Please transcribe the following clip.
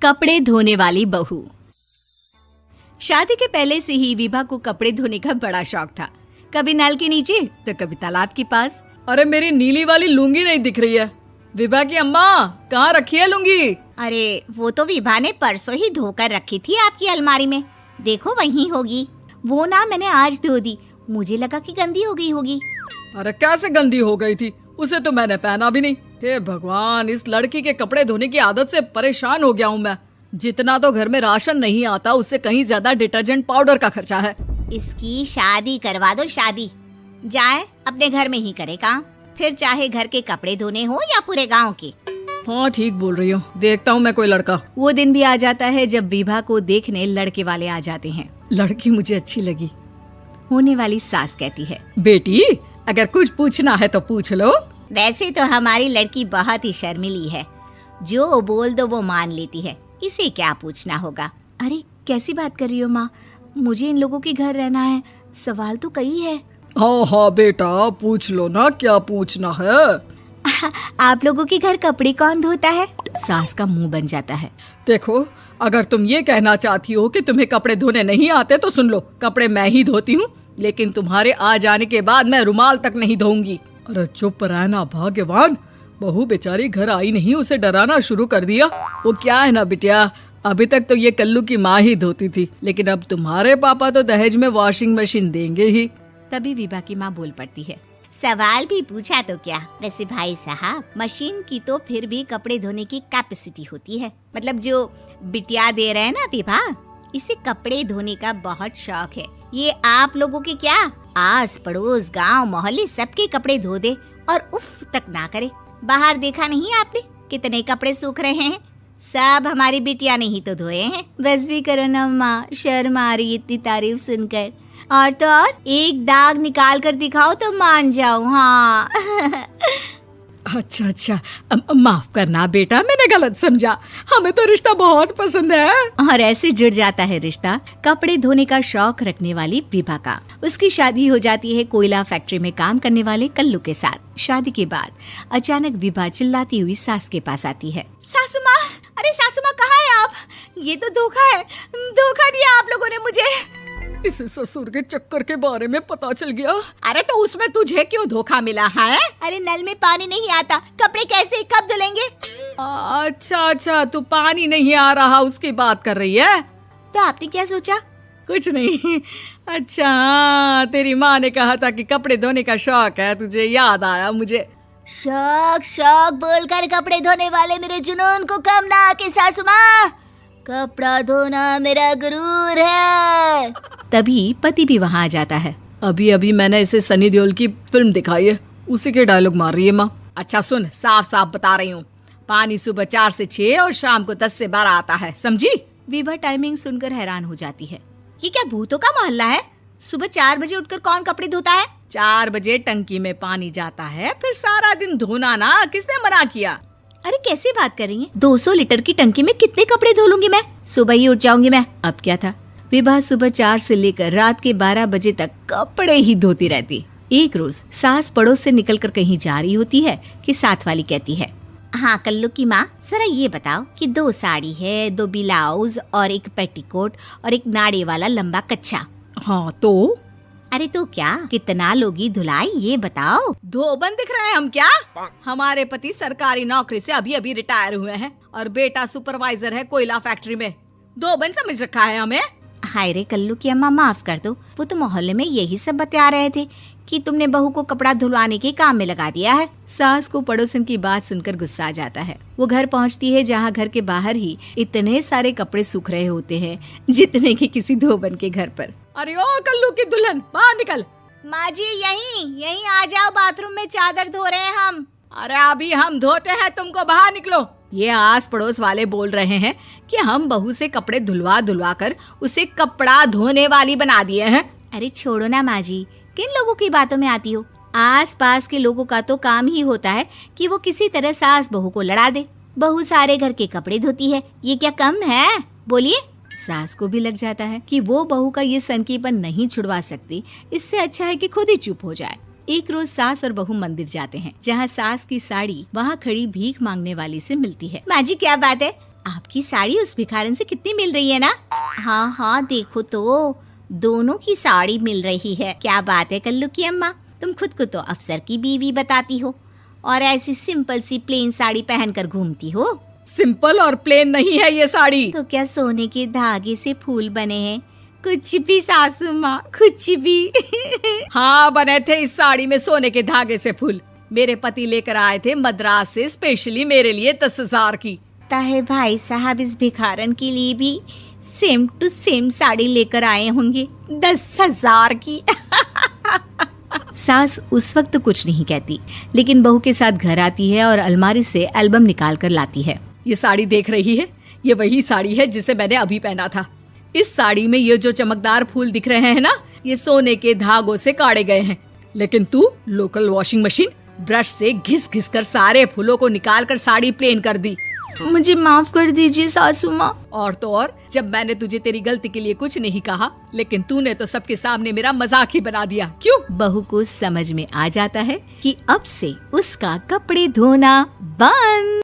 कपड़े धोने वाली बहू। शादी के पहले से ही विभा को कपड़े धोने का बड़ा शौक था। कभी नल के नीचे तो कभी तालाब के पास। अरे मेरी नीली वाली लुंगी नहीं दिख रही है। विभा की अम्मा, कहाँ रखी है लुंगी? अरे वो तो विभा ने परसों ही धोकर रखी थी आपकी अलमारी में, देखो वहीं होगी। वो ना मैंने आज धो दी, मुझे लगा कि गंदी हो गई होगी। अरे कैसे गंदी हो गई थी? उसे तो मैंने पहना भी नहीं। हे भगवान, इस लड़की के कपड़े धोने की आदत से परेशान हो गया हूँ मैं। जितना तो घर में राशन नहीं आता, उससे कहीं ज्यादा डिटर्जेंट पाउडर का खर्चा है। इसकी शादी करवा दो, शादी जाए अपने घर में ही करे काम, फिर चाहे घर के कपड़े धोने हो या पूरे गांव के। हाँ ठीक बोल रही हूँ, देखता हूँ मैं कोई लड़का। वो दिन भी आ जाता है जब विभा को देखने लड़के वाले आ जाते हैं। लड़की मुझे अच्छी लगी। होने वाली सास कहती है, बेटी अगर कुछ पूछना है तो पूछ लो। वैसे तो हमारी लड़की बहुत ही शर्मीली है, जो बोल दो वो मान लेती है, इसे क्या पूछना होगा। अरे कैसी बात कर रही हो माँ, मुझे इन लोगों के घर रहना है, सवाल तो कई है। हाँ हाँ बेटा, पूछ लो ना, क्या पूछना है। आप लोगों के घर कपड़े कौन धोता है? सास का मुंह बन जाता है। देखो, अगर तुम ये कहना चाहती हो कि तुम्हें कपड़े धोने नहीं आते तो सुन लो, कपड़े मैं ही धोती हूँ, लेकिन तुम्हारे आ जाने के बाद मैं रुमाल तक नहीं धोऊंगी। अरे चुप रहना भाग्यवान, बहू बेचारी घर आई नहीं, उसे डराना शुरू कर दिया। वो क्या है ना बिटिया, अभी तक तो ये कल्लू की माँ ही धोती थी, लेकिन अब तुम्हारे पापा तो दहेज में वॉशिंग मशीन देंगे ही। तभी विभा की माँ बोल पड़ती है, सवाल भी पूछा तो क्या। वैसे भाई साहब, मशीन की तो फिर भी कपड़े धोने की कैपेसिटी होती है। मतलब जो बिटिया दे रहे हैं ना विभा, इसे कपड़े धोने का बहुत शौक है। ये आप लोगों के क्या, आस पड़ोस गांव मोहल्ले सबके कपड़े धो दे और उफ तक ना करे। बाहर देखा नहीं आपने कितने कपड़े सूख रहे हैं? सब हमारी बिटिया ने ही तो धोए हैं। बस भी करो ना माँ, शर्म आ रही इतनी तारीफ सुनकर। और तो और एक दाग निकाल कर दिखाओ तो मान जाओ। हाँ अच्छा, माफ करना बेटा, मैंने गलत समझा। हमें तो रिश्ता बहुत पसंद है। और ऐसे जुड़ जाता है रिश्ता कपड़े धोने का शौक रखने वाली विभा का। उसकी शादी हो जाती है कोयला फैक्ट्री में काम करने वाले कल्लू के साथ। शादी के बाद अचानक विभा चिल्लाती हुई सास के पास आती है। सासू माँ, अरे सासू माँ कहाँ है आप? ये तो धोखा है, धोखा दिया आप लोगों ने मुझे। इसे ससुर के चक्कर के बारे में पता चल गया। अरे तो उसमें तुझे क्यों धोखा मिला है? अरे नल में पानी नहीं आता, कपड़े कैसे कब धुलेंगे? अच्छा, तू पानी नहीं आ रहा उसकी बात कर रही है। तो आपने क्या सोचा? कुछ नहीं। अच्छा, तेरी माँ ने कहा था कि कपड़े धोने का शौक है तुझे, याद आया मुझे। शौक बोलकर कपड़े धोने वाले मेरे जुनून को कम ना आके सासू माँ, कपड़ा धोना मेरा गुरूर है। तभी पति भी वहाँ आ जाता है। अभी मैंने इसे सनी देओल की फिल्म दिखाई है, उसी के डायलॉग मार रही है माँ। अच्छा सुन, साफ साफ बता रही हूँ, पानी सुबह 4 से 6 और शाम को 10 से 12 आता है, समझी? विभा टाइमिंग सुनकर हैरान हो जाती है। ये क्या भूतों का मोहल्ला है? सुबह 4 बजे उठकर कौन कपड़े धोता है? 4 बजे टंकी में पानी जाता है, फिर सारा दिन धोना ना, किसने मना किया? अरे कैसी बात कर रही हैं? 200 लीटर की टंकी में कितने कपड़े धो लूंगी मैं, सुबह ही उठ जाऊंगी मैं। अब क्या था, विभा सुबह 4 से लेकर रात के 12 बजे तक कपड़े ही धोती रहती। एक रोज सास पड़ोस से निकलकर कहीं जा रही होती है कि साथ वाली कहती है, हाँ कल्लू की माँ, जरा ये बताओ कि 2 साड़ी है, 2 ब्लाउज और एक पेटीकोट और एक नाड़े वाला लंबा कच्छा। हाँ तो? अरे तो क्या, कितना लोगी धुलाई ये बताओ। धोबन दिख रहे हैं हम क्या? हमारे पति सरकारी नौकरी से अभी रिटायर हुए हैं और बेटा सुपरवाइजर है कोयला फैक्ट्री में। धोबन समझ रखा है हमें। हाय रे कल्लू की अम्मा, माफ कर दो, वो तो मोहल्ले में यही सब बता रहे थे कि तुमने बहू को कपड़ा धुलवाने के काम में लगा दिया है। सास को पड़ोसन की बात सुनकर गुस्सा आ जाता है। वो घर पहुंचती है जहां घर के बाहर ही इतने सारे कपड़े सूख रहे होते हैं जितने कि किसी धोबन के घर पर। अरे ओ कल्लू की दुल्हन, बाहर निकल। माँ जी यहीं आ जाओ, बाथरूम में चादर धो रहे हैं हम। अरे अभी हम धोते हैं, तुमको बाहर निकलो। ये आस पड़ोस वाले बोल रहे हैं कि हम बहू से कपड़े धुलवा कर उसे कपड़ा धोने वाली बना दिए हैं। अरे छोड़ो ना माँ जी, किन लोगों की बातों में आती हो? आस पास के लोगों का तो काम ही होता है कि वो किसी तरह सास बहू को लड़ा दे। बहू सारे घर के कपड़े धोती है, ये क्या कम है? बोलिए। सास को भी लग जाता है कि वो बहू का ये सनकीपन नहीं छुड़वा सकती, इससे अच्छा है कि खुद ही चुप हो जाए। एक रोज सास और बहू मंदिर जाते हैं, जहाँ सास की साड़ी वहाँ खड़ी भीख मांगने वाली से मिलती है। माँ जी क्या बात है, आपकी साड़ी उस भिखारन से कितनी मिल रही है ना? हाँ हाँ देखो तो, दोनों की साड़ी मिल रही है। क्या बात है कल्लू की अम्मा, तुम खुद को तो अफसर की बीवी बताती हो और ऐसी सिंपल सी प्लेन साड़ी पहनकर घूमती हो। सिंपल और प्लेन नहीं है ये साड़ी। तो क्या सोने के धागे से फूल बने हैं? कुछ भी सासू माँ, कुछ भी। हाँ बने थे इस साड़ी में सोने के धागे से फूल। मेरे पति लेकर आए थे मद्रास से स्पेशली मेरे लिए 10,000 की। ताहे भाई साहब इस भिखारन के लिए भी सेम टू सेम साड़ी लेकर आए होंगे 10,000 की। सास उस वक्त तो कुछ नहीं कहती, लेकिन बहू के साथ घर आती है और अलमारी से एल्बम निकाल कर लाती है। ये साड़ी देख रही है, ये वही साड़ी है जिसे मैंने अभी पहना था। इस साड़ी में ये जो चमकदार फूल दिख रहे हैं ना, ये सोने के धागों से काढ़े गए हैं। लेकिन तू लोकल वॉशिंग मशीन ब्रश से घिस घिस कर सारे फूलों को निकाल कर साड़ी प्लेन कर दी। मुझे माफ कर दीजिए सासू माँ। और तो और, जब मैंने तुझे तेरी गलती के लिए कुछ नहीं कहा, लेकिन तूने तो सबके सामने मेरा मजाक ही बना दिया। क्यों? बहू को समझ में आ जाता है कि अब से उसका कपड़े धोना बंद।